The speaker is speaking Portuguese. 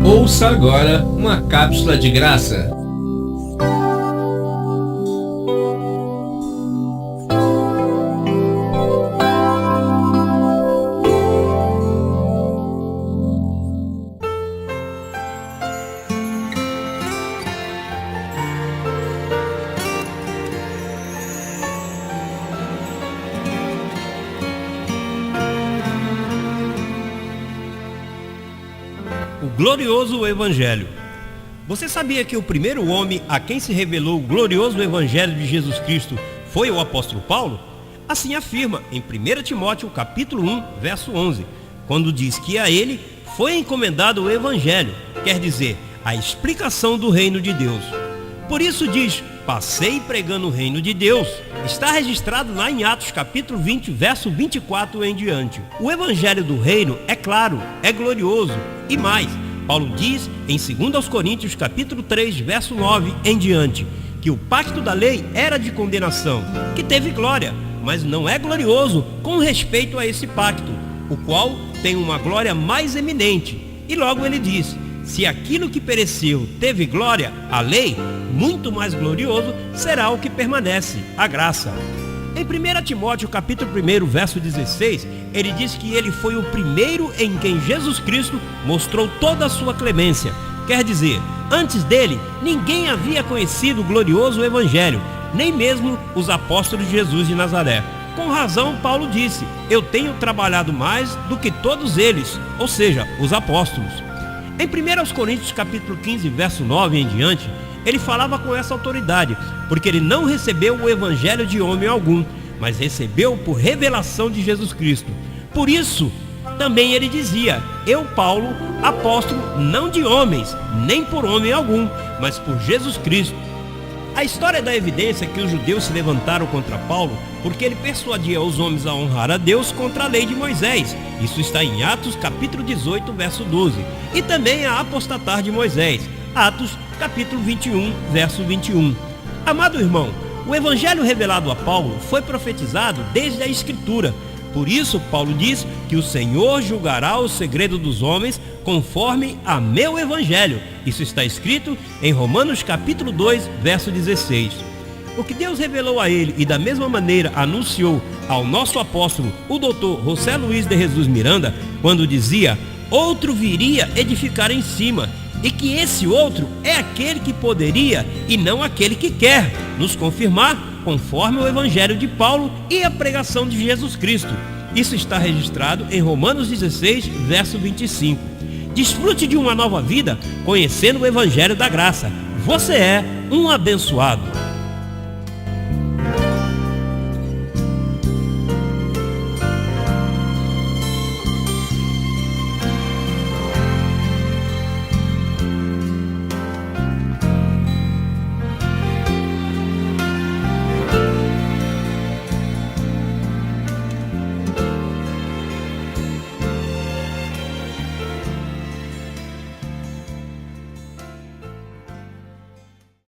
Ouça agora uma cápsula de graça. O glorioso Evangelho. Você sabia que o primeiro homem a quem se revelou o glorioso Evangelho de Jesus Cristo foi o apóstolo Paulo? Assim afirma em 1 Timóteo capítulo 1, verso 11, quando diz que a ele foi encomendado o Evangelho, quer dizer, a explicação do reino de Deus. Por isso diz, passei pregando o reino de Deus. Está registrado lá em Atos capítulo 20, verso 24 em diante. O Evangelho do reino é claro, é glorioso e mais. Paulo diz em 2 Coríntios capítulo 3, verso 9 em diante, que o pacto da lei era de condenação, que teve glória, mas não é glorioso com respeito a esse pacto, o qual tem uma glória mais eminente. E logo ele diz, se aquilo que pereceu teve glória, a lei, muito mais glorioso será o que permanece, a graça. Em 1 Timóteo capítulo 1, verso 16, ele diz que ele foi o primeiro em quem Jesus Cristo mostrou toda a sua clemência. Quer dizer, antes dele, ninguém havia conhecido o glorioso Evangelho, nem mesmo os apóstolos de Jesus de Nazaré. Com razão, Paulo disse, eu tenho trabalhado mais do que todos eles, ou seja, os apóstolos. Em 1 Coríntios capítulo 15, verso 9 em diante, ele falava com essa autoridade, porque ele não recebeu o evangelho de homem algum, mas recebeu por revelação de Jesus Cristo. Por isso, também ele dizia, eu, Paulo, apóstolo, não de homens, nem por homem algum, mas por Jesus Cristo. A história dá evidência que os judeus se levantaram contra Paulo porque ele persuadia os homens a honrar a Deus contra a lei de Moisés. Isso está em Atos capítulo 18, verso 12. E também a apostatar de Moisés. Atos capítulo 21, verso 21. Amado irmão, o evangelho revelado a Paulo foi profetizado desde a Escritura. Por isso, Paulo diz que o Senhor julgará o segredo dos homens conforme a meu evangelho. Isso está escrito em Romanos capítulo 2, verso 16. O que Deus revelou a ele e da mesma maneira anunciou ao nosso apóstolo, o doutor José Luiz de Jesus Miranda, quando dizia, outro viria edificar em cima, e que esse outro é aquele que poderia e não aquele que quer nos confirmar conforme o evangelho de Paulo e a pregação de Jesus Cristo. Isso está registrado em Romanos 16, verso 25. Desfrute de uma nova vida conhecendo o evangelho da graça. Você é um abençoado.